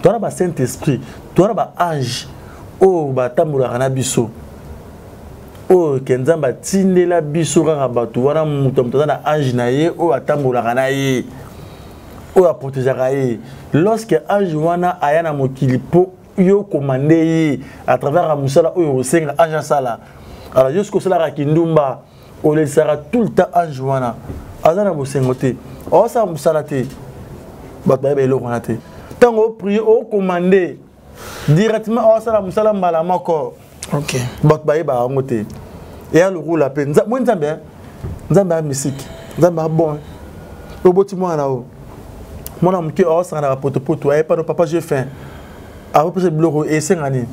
toi ba Saint Esprit toi ba ange o batambula na biso o kenzamba tindela biso ka batu wana muto na ange na ye o atambula na ye o a protéger ye lorsque ange wana aya na mokili po yo commander à travers musala o yo senga ange sala alors jusqu'au cela kindumba on les sera tout le temps en jouant. Azana bosengote. O sa musalate. Batba be lo konate. Tant on prie au commander directement o sa musala mbala mako. OK. Batba ba ngote. Et à le roule la peine. Moi nzambe. Nzambe musique. Nzambe bon. O boti moi na o. Mon am ki o sa na poto poto ay pas no papa j'ai faim. Après ce bloc et 5 années.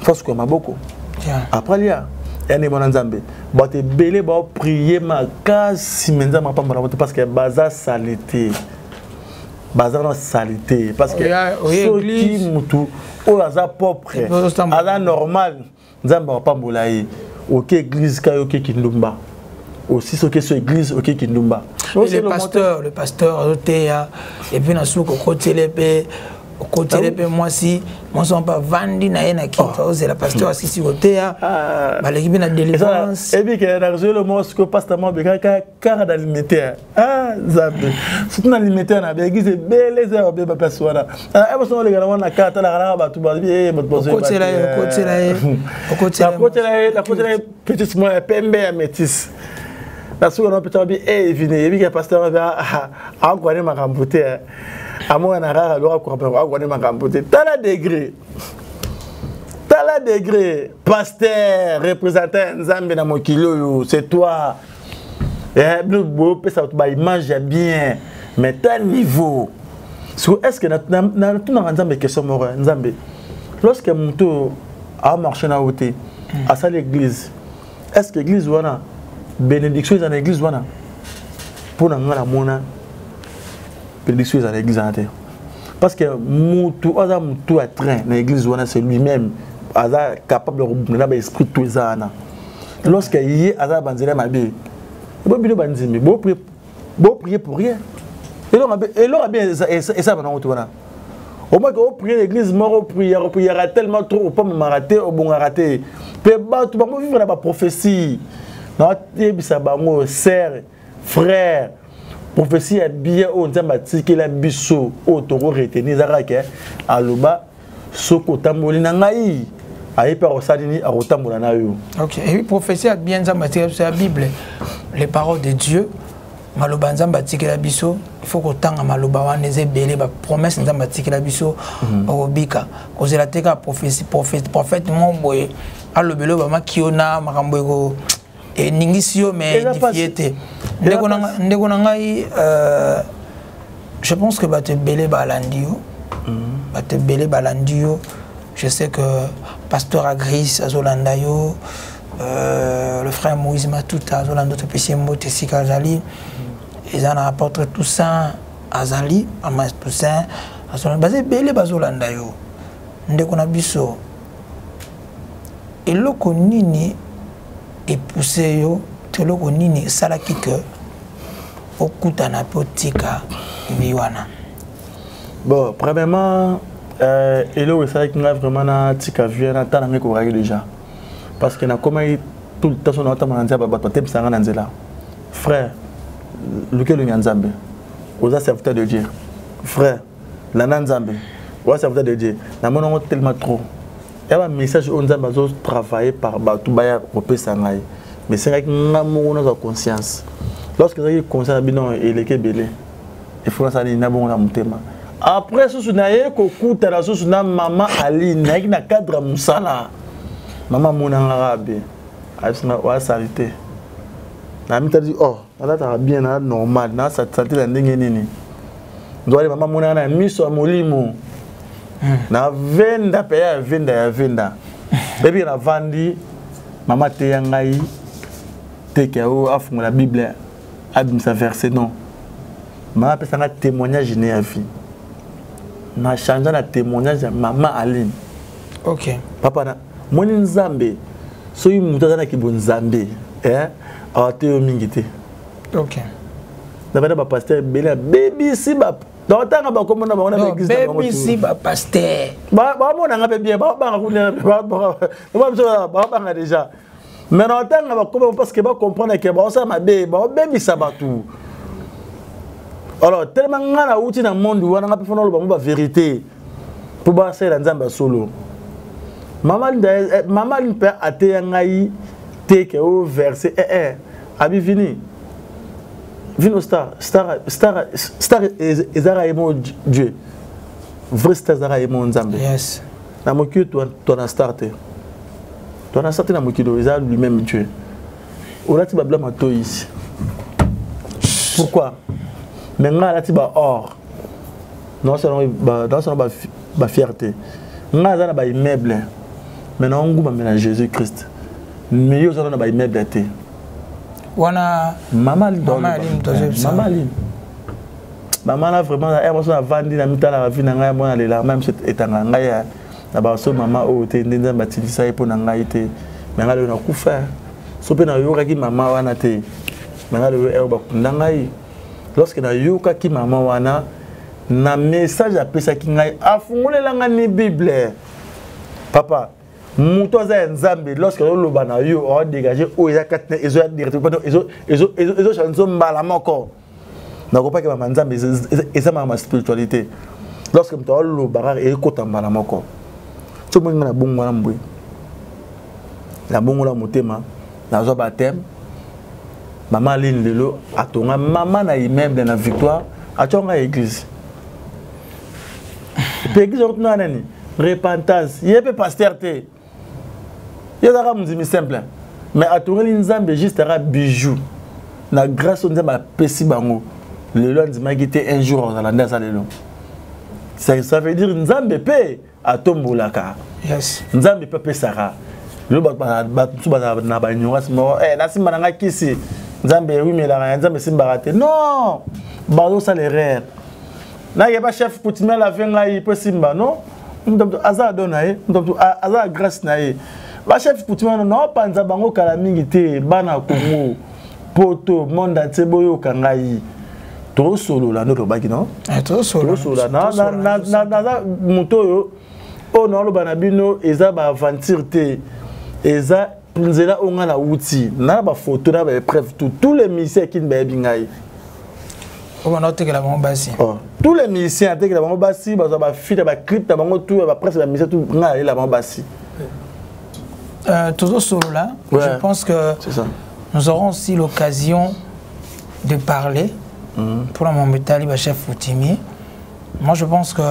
Parce que maboko. Après là ene mona nzambe bote belé ba prier ma kasi menza ma pamba parce que baza salité baza na salité parce que soki mutu o aza propre aza normal nzambe ba pambola yi OK église ka OK kindumba aussi ce que sur église OK kindumba le pasteur oteya et puis na suko kotelebe côté de moi si moi sont pas vendu na yena qui c'est la pasteur assis côté ba l'équipe na délivrance et puis que na le mot que pasteur mo be car d'alimentaire zabe surtout na alimentaire na be église belle zéro be ba personne et moi sont les gars na carte la ba tout ba bien ba poser côté la petit moi pembe à métis la sous on peut bien et venir et puis que pasteur va a quoi ma camboter à moi, on a rare alors à degré, pasteur, représentant Nzambe dans mon kilo, c'est toi. Le beau, ça va image bien, mais tel niveau. Est-ce que nous avons une question, Nzambe? Lorsque mon tour a marché dans la à l'église, est-ce que l'église wana bénédiction dans l'église wana pour na ngala mona bénédiction dans l'église wana parce que mutu à train dans l'église wana c'est lui-même aza capable de remonter l'esprit tout ça lorsque il est aza banzela mabe bo bino banzimi bo prier pour rien et alors bien et ça va dans tout wana au moins que vous priez l'église mort priera tellement trop pas me rater au bon rater peut ba tout ba vivre la prophétie na tebisa bango sœur frère prophétie est bien on nzamba tikela biso o toko retenir zaraka aloba soko tamboli na ngai ayi pa osalini a rotambola na yo. OK, et prophétie est bien nzamba tikela c'est la Bible, les paroles de Dieu. Maloba nzamba tikela biso, il faut que tanga maloba wana ezebele ba promesse nzamba tikela biso obika kozela teka prophétie prophète momboye alobelo ba makiona makambo ego et ningisio mais difiété ndeko na ngai je pense que ba te belé balandio je sais que pasteur Agris azolandayo le frère Moïse Matuta azolando to pesimbo te sikazali ils en apportent tout ça azali ama tout ça azolanda bazé belé bazolandayo ndeko na biso eloko nini et poussé yo teloko nini sala kike okuta na potika biwana. Bon, premièrement eloko sala ki nga vraiment na tika viena tana ngeko ragi déjà parce que na comment tout le temps on entend manzia ba batem sanga na nzela frère lequel nyanzambe oza serviteur de Dieu frère la nzambe oza serviteur de Dieu na mono tellement trop. Il y a un message où on a travaillé par tout baya repé sangai mais c'est vrai que nous avons conscience lorsque vous avez conscience binon il est belé il faut ça ni na bon na mutema après sous naye ko kuta la sous na maman Ali na cadre musala maman mona arabe asna wa salité na mi tadi oh ala ta bien na normal na sa santé la ndenge nini ndole maman mona na miso molimo na venda pe ya venda bebi na vandi mama te yangai te ke o afunga la Bible abimisa verset non mama pe sanga témoignage ne ya vie na changer la témoignage ya maman Aline. OK papa na moni nzambe so yi muta na ki bon nzambe ate yo mingite. OK na bana ba pasteur bela baby si ba donc tanga ba komona ba ona église na baby si ba pasteur ba mona nga bien ba kuna ba nga déjà mais non tanga ba komona parce que ba comprendre que ba ça ma baby ça ba tout alors tellement ngana outi na monde wana nga pe fona lo ba vérité pour ba c'est la nzamba solo maman pe ate ngai te ke au verset abi fini Vino star ezara emo Dieu. Vrai star ezara emo nzambe. Yes. Na moki toi na starté. Toi na starté na moki do ezara lui-même Dieu. On a ti ba blama to ici. Pourquoi? Mais nga la ti ba or. Non seulement ba fierté. Nga za na ba immeuble. Mais na nguma na Jésus-Christ. Mais yo za na ba immeuble té. Wana maman là vraiment elle m'a vendu na mitala la vie na ngai mona le la même etanga ngai na ba so maman o te ndenda batilisa epo na ngai te mais ngai le na kufa so pe na yoka ki maman wana te mais ngai le e ba kunda ngai lorsque na yoka ki maman wana na message apesa ki ngai afungolela nga ni Bible papa muto za nzambe lorsque loba na yo o dégager o ya katne ezo ya directement ezo chanzo mbala moko na ko pa ke ba nzambe eza ma spiritualité lorsque mto loba e ko tambala moko to mo ngana bongo na mbwe la bongo la motema na zo baptême maman Aline lelo atonga maman na immeuble na Victoire atonga église pe église on na nani repentance yé pasteur te. Il y a un simple, mais à tourner l'Inzambe juste un bijou. La grâce on dit ma pessi bango. Le long dit ma un jour dans la danse à l'élo. Ça veut dire Nzambe paie à tombolaka. Yes. Nzambe paie Sarah. le na ba ignorance mo na simba na kisi nzambe oui mais la nzambe simba raté non bazo ça l'erreur na yeba chef coutumier la venga yi pe simba non ndamto aza donaye ndamto aza grâce naye ba chef coutumier non panza bango kala mingi te bana Congo poto monde entier boyo kangai to solo la no baki non to solo na motoyo o no lo bana bino eza ba aventure te eza nzela onga na outil na ba photo na ba preuve tous les musiciens qui ba bingai o bana te que la bango basi tous les musiciens te que la bango basi ba ba fit ba clip na bango tout ba presque ba musicien tout nga la bango basi toujours solo là je pense que nous aurons aussi l'occasion de parler pour la Mombetali, le chef Foutimier. Moi, je pense que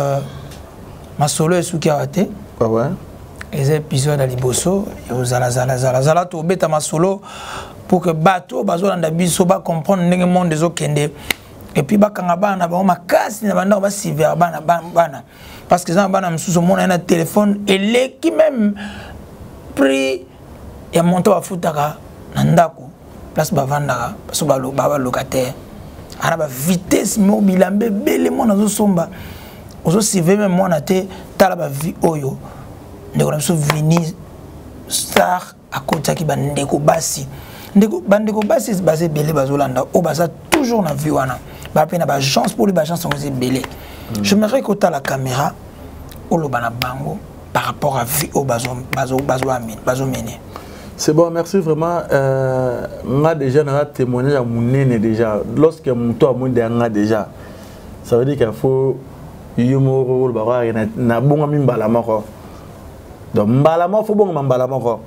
ma solo est sous karaté. Ah ouais. Les épisodes à Liboso, aux Zala, tout bête à ma solo pour que bateau, bateau dans la biso, ba comprendre le monde des autres kende. Et puis, ba kangaba na ba ma casse, na ba na ba si vers bana. Parce que ça bana msouso mon un téléphone et les qui même pris et monté à foutaka nandako. Place bavanda parce que baba locataire ara ba vitesse mobile ambe bele mona zo somba ozo sive même mona te tala ba vie oyo ndeko na so vini star akota ki bandeko basi bandeko basi basé belé bazolanda o baza toujours na vie wana ba pena ba chance pour les ba chance on belé j'aimerais que ta la caméra o lo bana bango par rapport à vie au bazo mener. C'est bon, merci vraiment. On a déjà témoigné à mon nez déjà. Lorsque mon toit a déjà, ça veut dire qu'il faut humour, na bon ami mbalamoko. Donc mbalamoko faut bon mbalamoko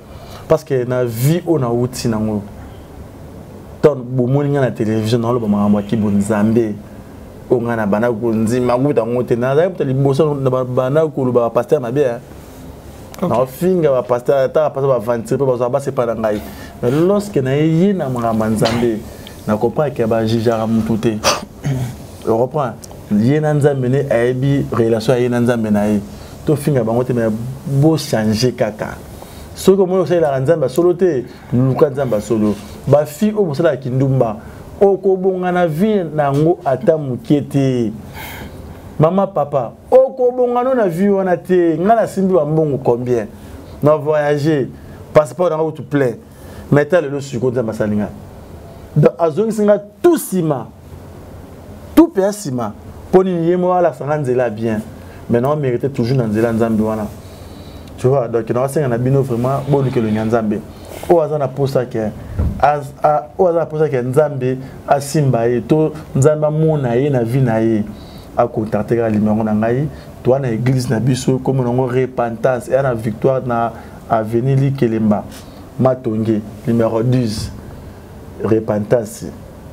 parce que na vie on a outil nango. Ton bomoni na télévision na lo ba mama ki bonzambe. On a na bana ko nzima nguta ngote na za peut liboso na bana ko lo ba pasteur na bien. Na finga ba pasteur ta pasteur ba venture ba ba c'est pas ngai mais lorsque na yi na mama nzambe na comprend que ba jijara mutute on reprend yi na nzambe ne aibi relation yi na nzambe na yi to finga bango te mais beau changer kaka ce que moi c'est la nzambe solo te luka nzambe solo ba fi o bosala kindumba o ko bonga na vie na ngo ata mukete maman papa o ko bonga na vie wana te ngala simbi wa mbongo combien na voyager passeport na tout plein mettez le suko nzambe salinga donc azongi singa tout sima tout père sima poni yemo ala sanga nzela bien mais non mérite toujours na nzela nzambe wana tu vois donc na senga na bino vraiment bonu ke le nzambe o azana posa ke o azana posa ke nzambe asimba e to nzambe mona ye na vie na ye a contacter la numéro na ngai toi na église na biso comme on repentance et na victoire na avenue li Kelemba Matonge numéro 10 repentance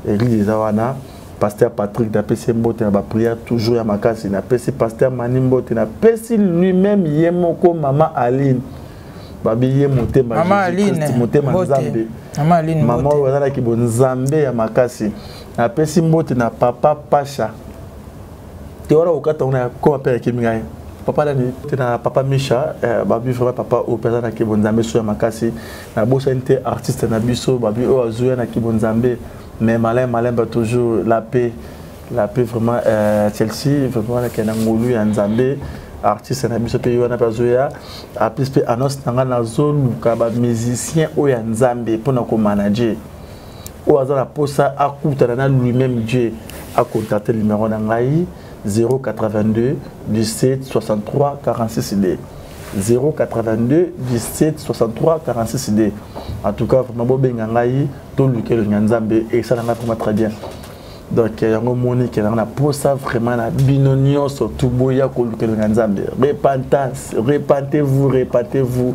église zawana pasteur Patrick da PC Mbote na ba prière toujours ya makasi na PC pasteur Manimbote na PC lui-même yemoko mama Aline babi yemote mama Aline mote manzambe mama Aline mama wazala ki bonzambe ya makasi na PC Mbote na papa Pacha tu auras au cas on a quoi père qui m'gagne papa là tu na papa Micha babi vraiment papa au personne qui bonzambe sur makasi na bossa inte artiste na biso babi o azuya na ki bonzambe mais malin ba toujours la paix vraiment Chelsea vraiment la kana ngolu ya nzambe artiste na biso pe yona bazuya a plus pe annonce na zone ka ba musicien o ya nzambe pour na ko manager o azala posa akuta na lui-même Dieu a contacté le numéro na ngai 082 17 63 46 D 082 17 63 46 D. En tout cas, vraiment bien ngai tout le que le nzambe et ça n'a pas très bien. Donc yango Monique na pour ça vraiment na binonio surtout boya ko le que le nzambe. Repentance, repentez-vous,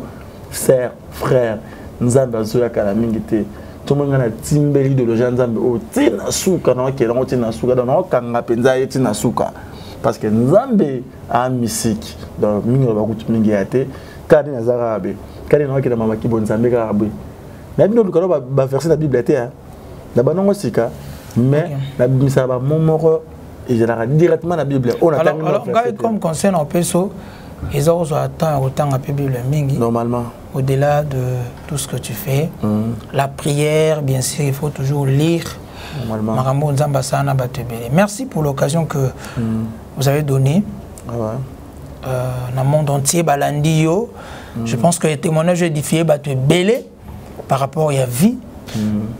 sœurs, frères. Nzambe azoya kala mingite. Tout le monde a timbeli de l'ojan nzambe o tina suka na ke na tina suka na kanga penza ye tina suka parce que nzambe a musique donc mingi ba kutu mingi ate kadi na zarabe kadi na ke na mama ki bonzambe ka rabe na bino lukalo ba verset la bible ate na banongo sika mais na bimisa ba momoro et je la directement la bible on attend alors comme concerne en peso ils ont autant la bible mingi normalement au-delà de tout ce que tu fais. La prière, bien sûr, il faut toujours lire. Merci pour l'occasion que vous avez donnée. Dans le monde entier, Balandio. Je pense que les témoignages édifiés belé par rapport à la vie.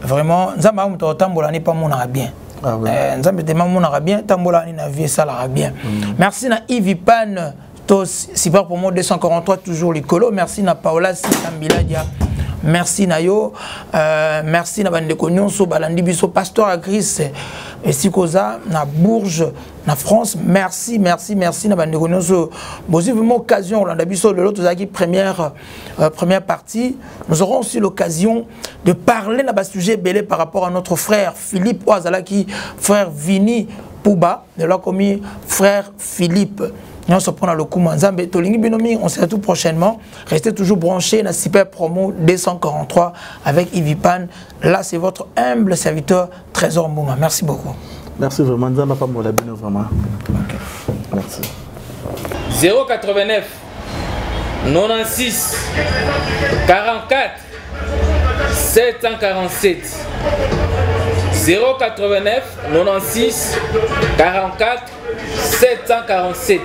Vraiment, Nzamba Tambola n'est pas mon arabien. Nzamba était mon arabien, Tambola n'est pas vie, ça l'arabien. Merci à Yves Pan, si par pour moi 243, toujours les colos. Merci à Paola Sitambiladia. Merci Nayo, merci na bande Konyonso Balandi biso pasteur Agris et Sikoza na Bourges na France. Merci na bande Konyonso. Bon, si vraiment occasion on a biso de l'autre première partie, nous aurons aussi l'occasion de parler na sujet belé par rapport à notre frère Philippe Oazalaki, frère Vini Pouba, de l'a commis frère Philippe. On se prend le coup, on se retrouve prochainement. Restez toujours branchés dans Super Promo 243 avec Yves Pan. Là, c'est votre humble serviteur Trésor Mouma. Merci beaucoup. Merci vraiment. Vraiment. Merci. 089 96 44 747 089 96 44 747